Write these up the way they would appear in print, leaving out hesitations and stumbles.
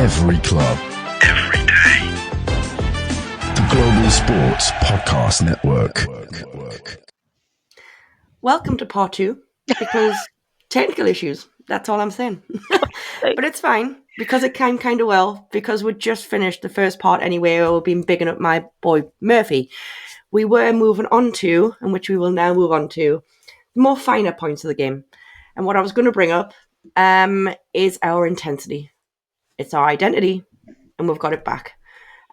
Every club. Every day. The Global Sports Podcast Network. Welcome to part 2, because technical issues, that's all I'm saying. But it's fine, because it came kind of well, because we just finished the first part anyway, where we've been bigging up my boy Murphy. We were moving on to, and which we will now move on to, the more finer points of the game. And what I was going to bring up is our intensity. It's our identity, and we've got it back.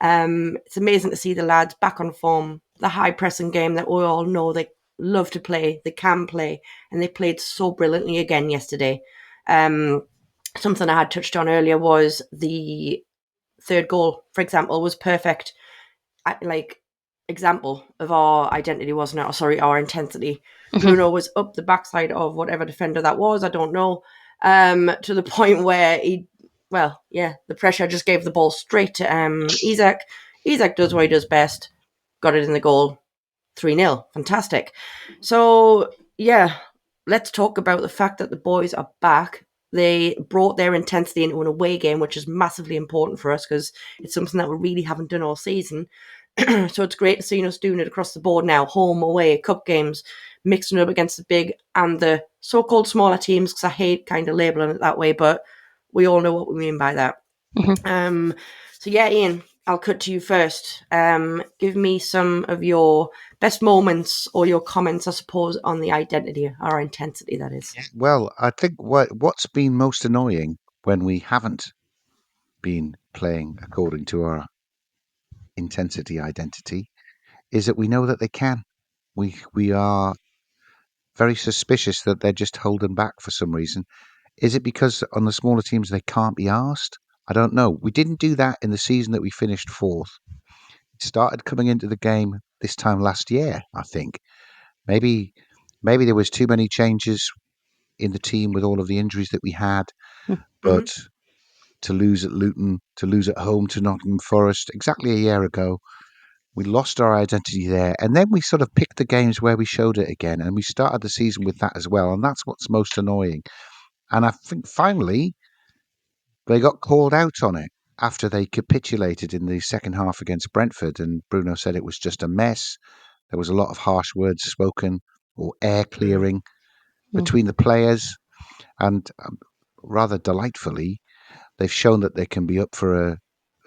It's amazing to see the lads back on form, the high pressing game that we all know they love to play, they can play, and they played so brilliantly again yesterday. Something I had touched on earlier was the third goal, for example, was perfect. Example of our identity, wasn't it? Or sorry, our intensity. Bruno was up the backside of whatever defender that was, I don't know, to the point where the pressure just gave the ball straight to Isaac. Isaac does what he does best, got it in the goal, 3-0, fantastic. So, yeah, let's talk about the fact that the boys are back. They brought their intensity into an away game, which is massively important for us because it's something that we really haven't done all season. So it's great to see us doing it across the board now, home, away, cup games, mixing it up against the big and the so-called smaller teams, because I hate kind of labelling it that way, but we all know what we mean by that. So yeah, Ian, I'll cut to you first. Give me some of your best moments or your comments, I suppose, on the identity, or intensity, that is. Well, I think what's been most annoying when we haven't been playing according to our intensity identity is that we know that they can. We are very suspicious that they're just holding back for some reason. Is it because on the smaller teams they can't be asked? I don't know. We didn't do that in the season that we finished fourth. It started coming into the game this time last year, I think. Maybe there was too many changes in the team with all of the injuries that we had. But to lose at Luton, to lose at home to Nottingham Forest exactly a year ago, we lost our identity there. And then we sort of picked the games where we showed it again. And we started the season with that as well. And that's what's most annoying. And I think finally they got called out on it after they capitulated in the second half against Brentford. And Bruno said it was just a mess. There was a lot of harsh words spoken or air clearing between the players. And rather delightfully, they've shown that they can be up for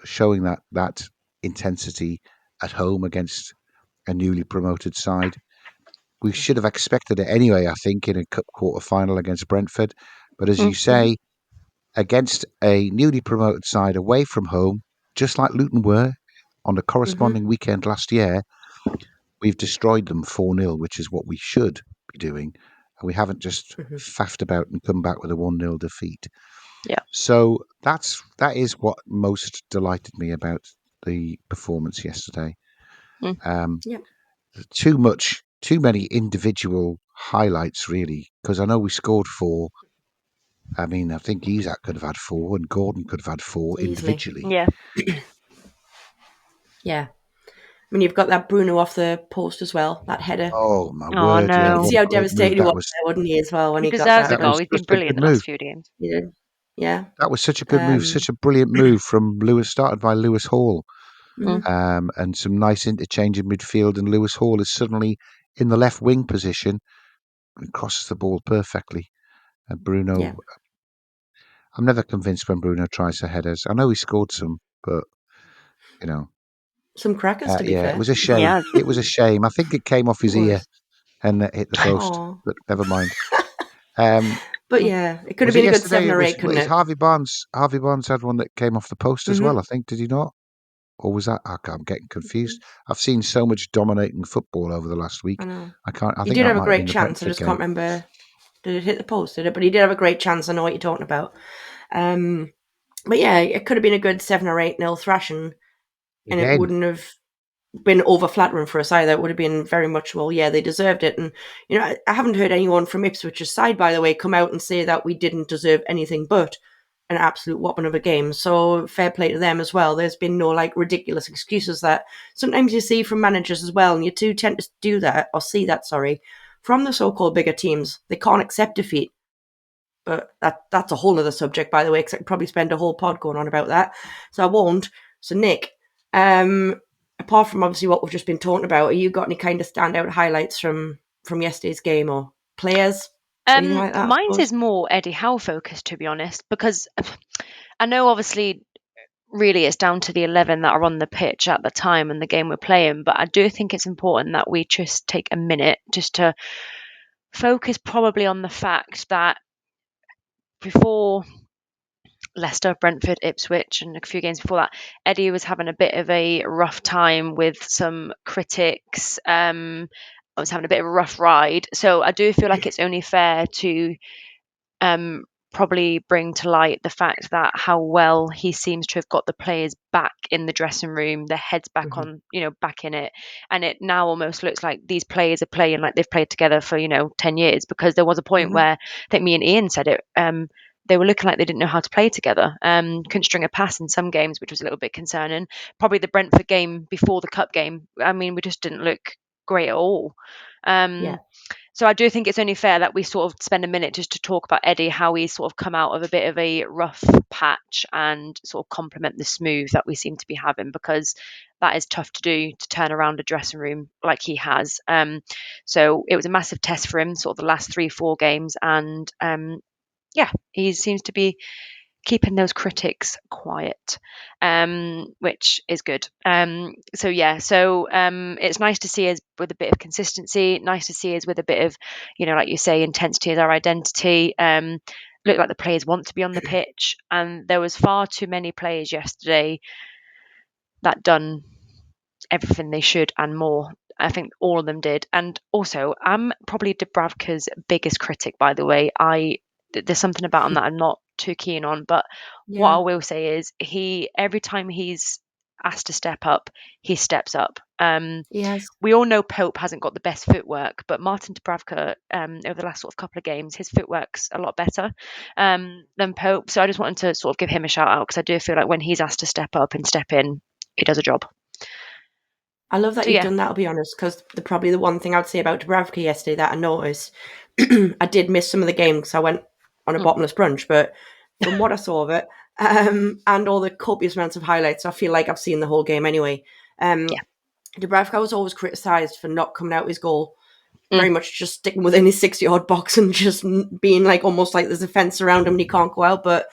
showing that intensity at home against a newly promoted side. We should have expected it anyway, I think, in a cup quarter final against Brentford. But as you say, against a newly promoted side away from home, just like Luton were on the corresponding weekend last year, we've destroyed them 4-0, which is what we should be doing. And we haven't just faffed about and come back with a 1-0 defeat. Yeah. So that is what most delighted me about the performance yesterday. Too many individual highlights, really, because I know we scored 4. I mean, I think Isaac could have had 4 and Gordon could have had 4 individually. Yeah. Yeah. I mean, you've got that Bruno off the post as well, that header. Oh, my Oh, word. no. Yeah, You what see a how great devastated he move that was there, wouldn't he, as well, when He he got deserves that. a goal. He's been just a brilliant good the last move. few games. He did. Yeah. That was such a good move, such a brilliant move from Lewis, started by Lewis Hall. And some nice interchange in midfield, and Lewis Hall is suddenly in the left wing position and crosses the ball perfectly. And Bruno, I'm never convinced when Bruno tries the headers. I know he scored some, but you know, some crackers, to be fair. it was a shame. Yeah. It was a shame. I think it came off his ear and hit the post, but never mind. But yeah, it could have was been a good yesterday? 7 or 8, couldn't It's it? Harvey Barnes had one that came off the post as well, I think. Did he not? Or was that? I'm getting confused. I've seen so much dominating football over the last week. I know. I can't. I He think did that have a might great have been the chance. I Brentford just game. can't remember. Did it hit the post? Did it? But he did have a great chance. I know what you're talking about. But yeah, it could have been a good 7 or 8-0 thrashing, and it wouldn't have been over flattering for us either. It would have been very much, well, yeah, they deserved it. And you know, I haven't heard anyone from Ipswich's side, by the way, come out and say that we didn't deserve anything but an absolute whopping of a game. So fair play to them as well. There's been no like ridiculous excuses that sometimes you see from managers as well, and you too tend to do that, or see that, sorry, from the so-called bigger teams. They can't accept defeat. But that's a whole other subject, by the way, because I could probably spend a whole pod going on about that. So I won't. So Nic, apart from obviously what we've just been talking about, have you got any kind of standout highlights from yesterday's game or players? Anything like that, I Mine's suppose? is more Eddie Howe focused, to be honest, because I know obviously really it's down to the 11 that are on the pitch at the time and the game we're playing, but I do think it's important that we just take a minute just to focus probably on the fact that before Leicester, Brentford, Ipswich, and a few games before that, Eddie was having a bit of a rough time with some critics. I was having a bit of a rough ride. So I do feel like it's only fair to probably bring to light the fact that how well he seems to have got the players back in the dressing room, their heads back on, back in it. And it now almost looks like these players are playing like they've played together for, 10 years, because there was a point where I think me and Ian said it. They were looking like they didn't know how to play together. Couldn't string a pass in some games, which was a little bit concerning. Probably the Brentford game before the cup game, I mean, we just didn't look great at all. So I do think it's only fair that we sort of spend a minute just to talk about Eddie, how he's sort of come out of a bit of a rough patch and sort of compliment the smooth that we seem to be having, because that is tough to do, to turn around a dressing room like he has. So it was a massive test for him, sort of the last 3-4 games. And he seems to be keeping those critics quiet, which is good. So it's nice to see us with a bit of consistency, nice to see us with a bit of, like you say, intensity as our identity. Look like the players want to be on the pitch, and there was far too many players yesterday that done everything they should and more. I think all of them did. And also, I'm probably Dubravka's biggest critic, by the way. There's something about him that I'm not too keen on, but what I will say is every time he's asked to step up, he steps up. Yes. We all know Pope hasn't got the best footwork, but Martin Dubravka, over the last sort of couple of games, his footwork's a lot better than Pope. So I just wanted to sort of give him a shout out, because I do feel like when he's asked to step up and step in, he does a job. I love that you've done that, I'll be honest, because probably the one thing I'd say about Dubravka yesterday that I noticed, I did miss some of the game because I went on a bottomless brunch, but from what I saw of it, and all the copious amounts of highlights, I feel like I've seen the whole game anyway. Dubravka was always criticised for not coming out his goal, very much just sticking within his 6-yard box and just being like almost like there's a fence around him and he can't go out, but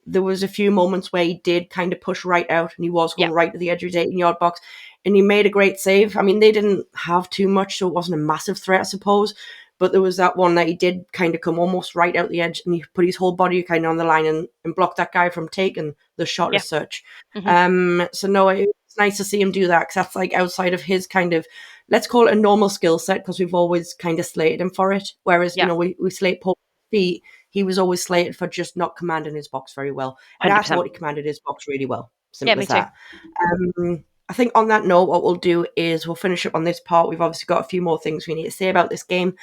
there was a few moments where he did kind of push right out and he was going right to the edge of his 18-yard box, and he made a great save. I mean, they didn't have too much, so it wasn't a massive threat, I suppose, but there was that one that he did kind of come almost right out the edge and he put his whole body kind of on the line and blocked that guy from taking the shot as such. So no, it's nice to see him do that, because that's like outside of his kind of, let's call it a normal skill set, because we've always kind of slated him for it. Whereas, we slate Pope's feet, he was always slated for just not commanding his box very well. And 100%. I thought he commanded his box really well. Simple as me that. I think on that note, what we'll do is we'll finish up on this part. We've obviously got a few more things we need to say about this game.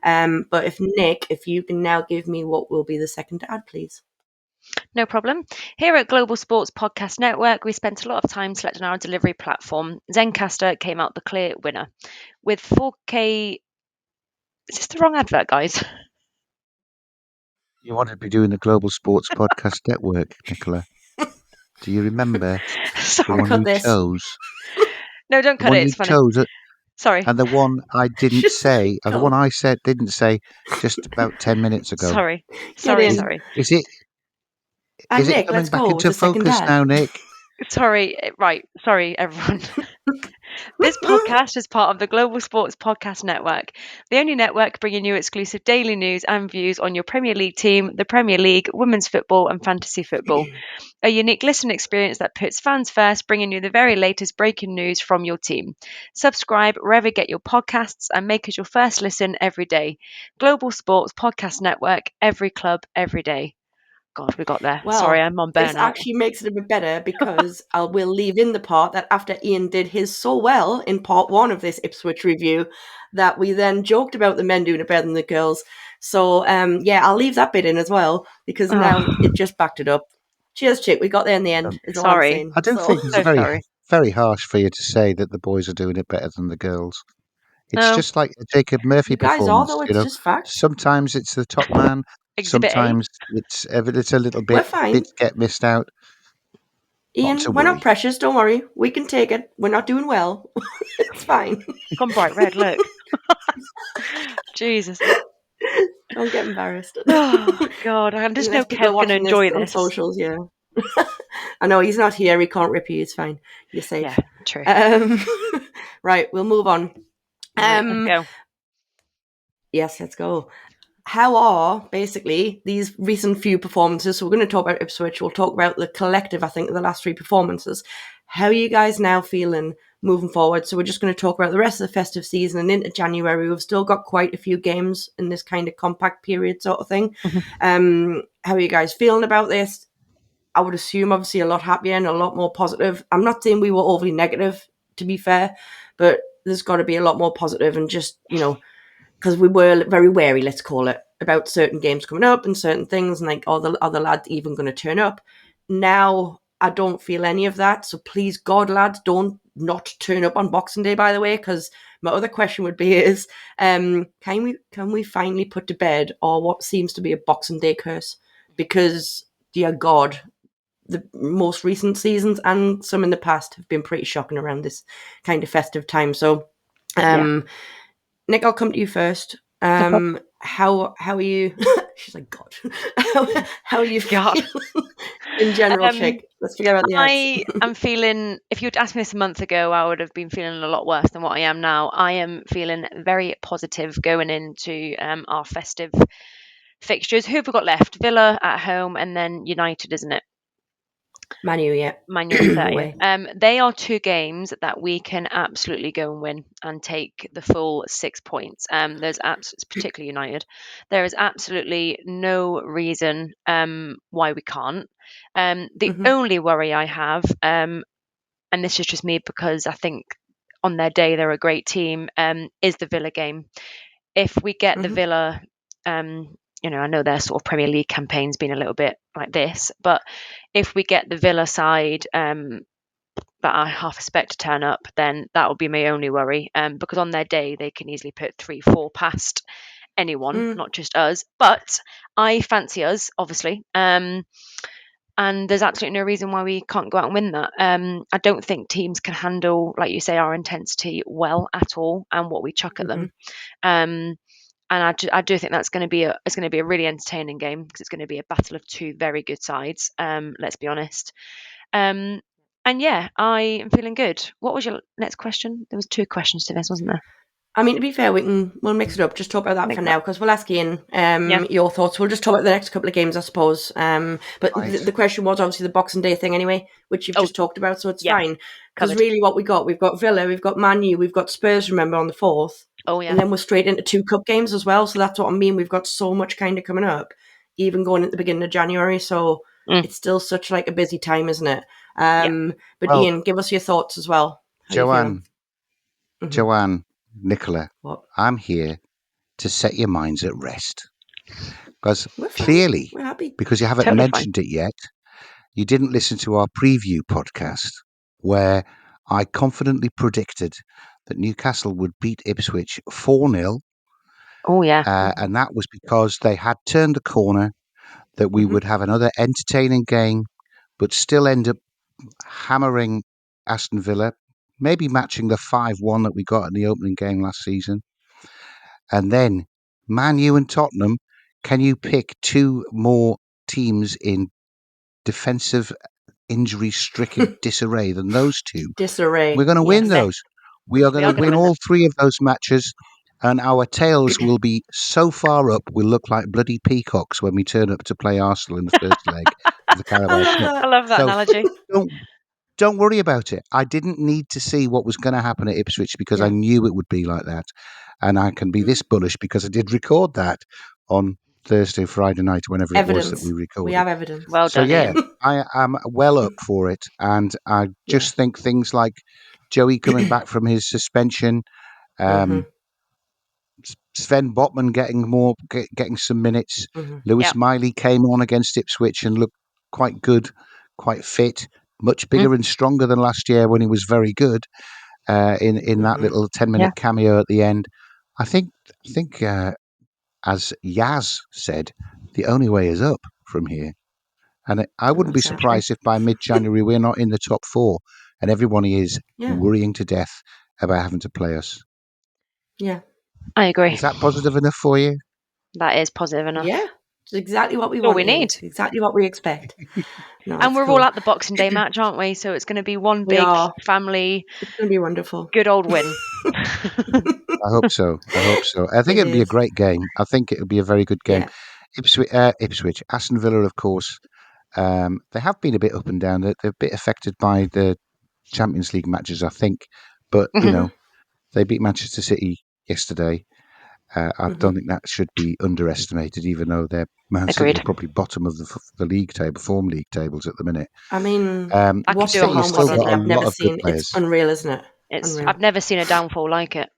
But if you can now give me what will be the second to add, please. No problem. Here at Global Sports Podcast Network, we spent a lot of time selecting our delivery platform. Zencastr came out the clear winner with 4K. Is this the wrong advert, guys? You wanted to be doing the Global Sports Podcast Network, Nicola. Do you remember the one cut you this. chose? No, don't The cut one it. you It's funny. chose, Sorry. and the one I didn't Just say, and the go. one I said didn't say just about 10 minutes ago. Sorry. in. Sorry. Is it Nick, coming let's back go into with the second focus ad. now, Nick? Sorry. Right. Sorry, everyone. This podcast is part of the Global Sports Podcast Network, the only network bringing you exclusive daily news and views on your Premier League team, the Premier League, women's football and fantasy football. A unique listening experience that puts fans first, bringing you the very latest breaking news from your team. Subscribe wherever you get your podcasts and make us your first listen every day. Global Sports Podcast Network, every club, every day. God, we got there. Well, sorry, I'm on this burnout. actually makes it a bit better, because I will leave in the part that after Ian did his so well in part 1 of this Ipswich review, that we then joked about the men doing it better than the girls. So, I'll leave that bit in as well, because now it just backed it up. Cheers, chick. We got there in the end, is all I'm Sorry. saying. I do think it's So very, sorry. very harsh for you to say that the boys are doing it better than the girls. It's No. just like a Jacob Murphy You guys are, performance, though. It's just fact. Sometimes it's the top man, Exhibit A. Sometimes it's a little We're bit, fine. bits get missed out. Ian, Not to we're worry. not precious. Don't worry. We can take it. We're not doing well. It's fine. Gone bright red, look. Jesus. Don't get embarrassed. Oh, God. I just know Unless people are Ken's going to watching this enjoy on this. socials, yeah. I know he's not here. He can't rip you. It's fine. You're safe. Yeah, true. Right, we'll move on. Right, let's go. Yes, let's go. How are basically these recent few performances? So we're going to talk about Ipswich. We'll talk about the collective, I think, of the last 3 performances. How are you guys now feeling moving forward? So we're just going to talk about the rest of the festive season and into January. We've still got quite a few games in this kind of compact period sort of thing. How are you guys feeling about this? I would assume obviously a lot happier and a lot more positive. I'm not saying we were overly negative, to be fair, but there's got to be a lot more positive and just, because we were very wary, let's call it, about certain games coming up and certain things, and like, are the other lads even going to turn up? Now, I don't feel any of that. So please, God, lads, don't not turn up on Boxing Day, by the way, because my other question would be is, can we finally put to bed or what seems to be a Boxing Day curse? Because, dear God, the most recent seasons and some in the past have been pretty shocking around this kind of festive time. So, Nic, I'll come to you first. How are you? She's like, God. How are you God. in general, chick? Let's forget about the I ads. am feeling, if you'd asked me this a month ago, I would have been feeling a lot worse than what I am now. I am feeling very positive going into our festive fixtures. Who have we got left? Villa at home and then United, isn't it? Manu, yeah. Man U on the Away. 30th. They are 2 games that we can absolutely go and win and take the full 6 points. Particularly United. There is absolutely no reason why we can't. The only worry I have, and this is just me because I think on their day they're a great team, is the Villa game. If we get the Villa, I know their sort of Premier League campaign's been a little bit like this, but if we get the Villa side that I half expect to turn up, then that will be my only worry. Because on their day they can easily put 3-4 past anyone, not just us. But I fancy us, obviously. And there's absolutely no reason why we can't go out and win that. I don't think teams can handle, like you say, our intensity well at all and what we chuck at them. And I do think that's going to be a really entertaining game because it's going to be a battle of 2 very good sides. Let's be honest. And yeah, I am feeling good. What was your next question? There was 2 questions to this, wasn't there? I mean, to be fair, we'll mix it up. Just talk about that for now, because we'll ask Ian your thoughts. We'll just talk about the next couple of games, I suppose. But Right. the question was obviously the Boxing Day thing anyway, which you've just talked about, so it's fine. Because Covered. really what we've got Villa, we've got Man U, we've got Spurs, remember, on the 4th. Oh, yeah. And then we're straight into 2 cup games as well, so that's what I mean. We've got so much kind of coming up, even going at the beginning of January, so it's still such like a busy time, isn't it? But Well, Ian, give us your thoughts as well. How you feeling? Joanne, Nicola, What? I'm here to set your minds at rest. Because We're fine. clearly, We're happy. because you haven't Totally mentioned it yet, you didn't listen to our preview podcast where I confidently predicted that Newcastle would beat Ipswich 4-0. Oh, yeah. And that was because they had turned the corner, that we would have another entertaining game, but still end up hammering Aston Villa, maybe matching the 5-1 that we got in the opening game last season. And then Man U and Tottenham, can you pick 2 more teams in defensive injury-stricken disarray than those 2? Disarray. We're going to win Yes. those. We are going to gonna win win all 3 of those matches, and our tails will be so far up, we'll look like bloody peacocks when we turn up to play Arsenal in the first leg of the I Carabao love Cup. that. I love that So analogy. don't worry about it. I didn't need to see what was going to happen at Ipswich because I knew it would be like that. And I can be this bullish because I did record that on Thursday, Friday night, whenever it was that we recorded. We have evidence. Well So done, yeah, Ian. I am well up for it. And I just think things like Joey coming back from his suspension, Sven Botman getting some minutes. Lewis Miley came on against Ipswich and looked quite good, quite fit, much bigger and stronger than last year when he was very good in that little 10-minute cameo at the end. I think as Yaz said, the only way is up from here. And I wouldn't be surprised if by mid-January we're not in the top 4 and everybody is worrying to death about having to play us. Yeah. I agree. Is that positive enough for you? That is positive enough. Yeah. It's exactly what we All want. we need. It's exactly what we expect. No, and we're cool. all at the Boxing Day match, aren't we? So it's going to be one big family. It's going to be wonderful. Good old win. I hope so. I think it'll be a great game. I think it'll be a very good game. Yeah. Ipswich, Aston Villa, of course. They have been a bit up and down. They're a bit affected by the Champions League matches, I think. But, they beat Manchester City yesterday. I don't think that should be underestimated, even though they're Man City are probably bottom of the league table, form league tables at the minute. I mean, what City has still got a lot of good players. It's unreal, isn't it? I've never seen a downfall like it.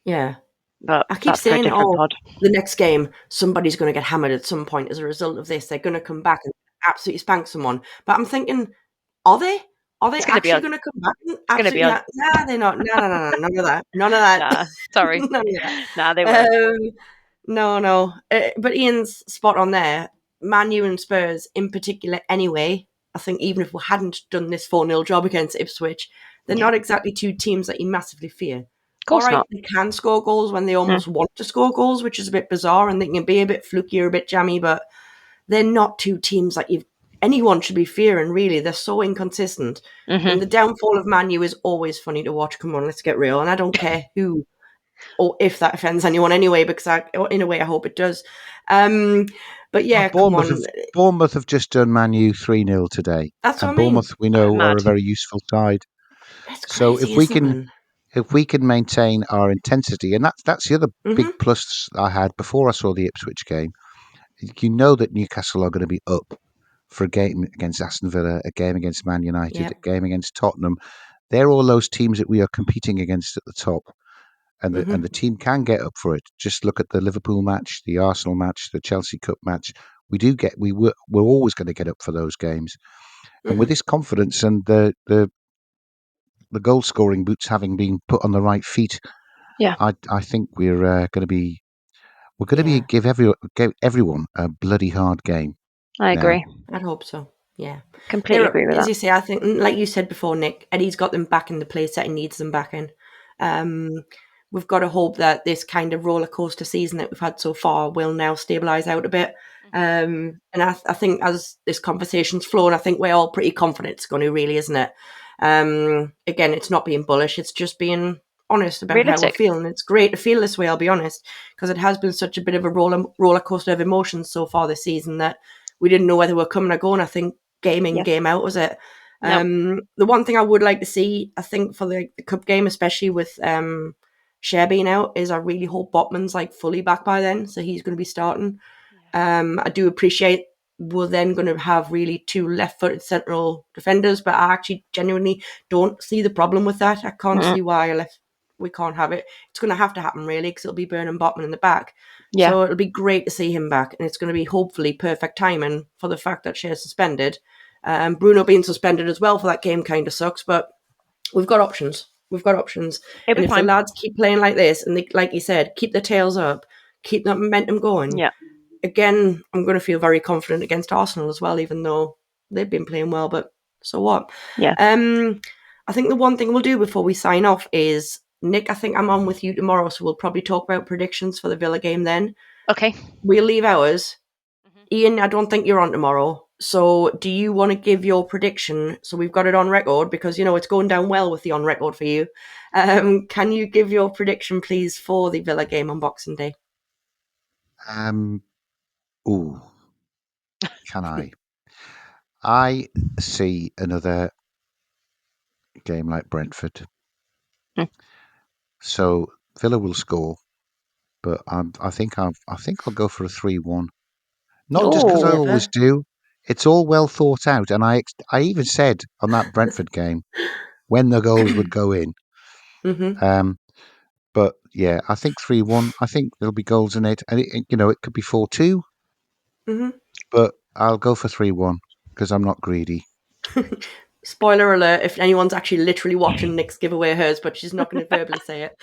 Yeah. But I keep saying, the next game, somebody's going to get hammered at some point as a result of this. They're going to come back and absolutely spank someone. But I'm thinking, are they? Are they actually going to come back? Nah, they're not. No, none of that. None of that. Nah, sorry. None of that. Nah, they won't. No. But Ian's spot on there. Man U and Spurs in particular anyway, I think even if we hadn't done this 4-0 job against Ipswich, they're not exactly two teams that you massively fear. Of course not. They can score goals when they almost want to score goals, which is a bit bizarre, and they can be a bit fluky or a bit jammy, but they're not two teams that anyone should be fearing, really. They're so inconsistent. And the downfall of Man U is always funny to watch. Come on, let's get real. And I don't care who or if that offends anyone anyway, because in a way I hope it does. But yeah, Bournemouth have just done Man U 3-0 today. That's what I mean. Bournemouth, we know, are a very useful side. It's crazy, so if we can maintain our intensity, and that's the other big plus I had before I saw the Ipswich game. You know that Newcastle are going to be up for a game against Aston Villa, a game against Man United, a game against Tottenham. They're all those teams that we are competing against at the top. And the team can get up for it. Just look at the Liverpool match, the Arsenal match, the Chelsea Cup match. We're always going to get up for those games. And with this confidence and the goal scoring boots having been put on the right feet, I think we're going to be give everyone a bloody hard game. I agree. I'd hope so. Yeah, completely agree with that. As you say, I think, like you said before, Nick, Eddie's got them back in the place that he needs them back in. We've got to hope that this kind of roller coaster season that we've had so far will now stabilise out a bit. And I think as this conversation's flown, I think we're all pretty confident it's going to, really, isn't it? Again, it's not being bullish, it's just being honest about how we're feeling. It's great to feel this way, I'll be honest, because it has been such a bit of a roller coaster of emotions so far this season that we didn't know whether we're coming or going. I think game in, game out was it. The one thing I would like to see, I think, for the cup game, especially with Cher being out, is I really hope Botman's fully back by then, so he's going to be starting. I do appreciate we're then going to have really two left-footed central defenders, but I actually genuinely don't see the problem with that. I can't see why we can't have it. It's going to have to happen, really, because it'll be Burnham Botman in the back. So it'll be great to see him back, and it's going to be hopefully perfect timing for the fact that Cher's suspended. Bruno being suspended as well for that game kind of sucks, but we've got options. And if the lads keep playing like this, and they, like you said, keep their tails up, keep that momentum going, again, I'm going to feel very confident against Arsenal as well, even though they've been playing well, but so what? I think the one thing we'll do before we sign off is, Nick, I think I'm on with you tomorrow, so we'll probably talk about predictions for the Villa game then. Okay. We'll leave ours. Ian, I don't think you're on tomorrow. So do you want to give your prediction so we've got it on record? Because, it's going down well with the on record for you. Can you give your prediction, please, for the Villa game on Boxing Day? Can I? I see another game like Brentford. So Villa will score, but I think I'll go for a 3-1. Not just because I always do. It's all well thought out, and I even said on that Brentford game when the goals would go in. But yeah, I think 3-1. I think there'll be goals in it, and it could be 4-2. But I'll go for 3-1 because I'm not greedy. Spoiler alert, if anyone's actually literally watching Nick's give away hers, but she's not going to verbally say it.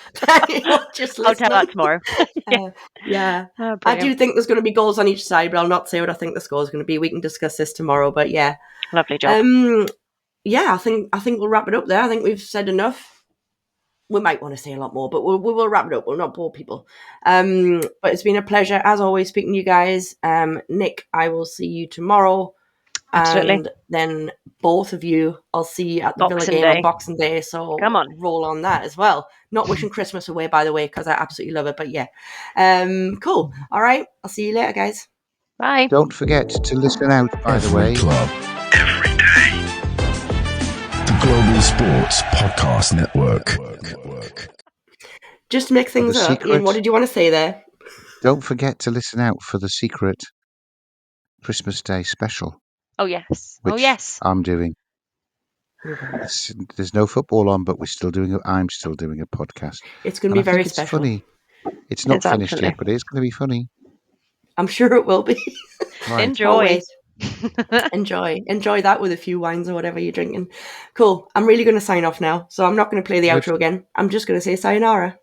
Anyone just I'll tell listening. that tomorrow. Yeah. Oh, I do brilliant. think there's going to be goals on each side, but I'll not say what I think the score is going to be. We can discuss this tomorrow, but yeah. Lovely job. Yeah, I think we'll wrap it up there. I think we've said enough. We might want to say a lot more, but we will wrap it up. We'll not bore people. But it's been a pleasure, as always, speaking to you guys. Nick, I will see you tomorrow. Absolutely. And then both of you, I'll see you at the Villa Boxing game Day. on Boxing Day. So Come on. roll on that as well. Not wishing Christmas away, by the way, because I absolutely love it. But yeah, cool. All right, I'll see you later, guys. Bye. Don't forget to listen out, by the way. Club. Every day. The Global Sports Podcast Network. Just to make things up, secret- Ian, what did you want to say there? Don't forget to listen out for the secret Christmas Day special, Oh, yes. which I'm doing. There's no football on, but I'm still doing a podcast. It's going to be very it's special. Funny. It's not It's finished absolutely. yet, but it's going to be funny. I'm sure it will be. Right. Enjoy. Enjoy that with a few wines or whatever you're drinking. Cool. I'm really going to sign off now, so I'm not going to play the Good. outro again. I'm just going to say sayonara.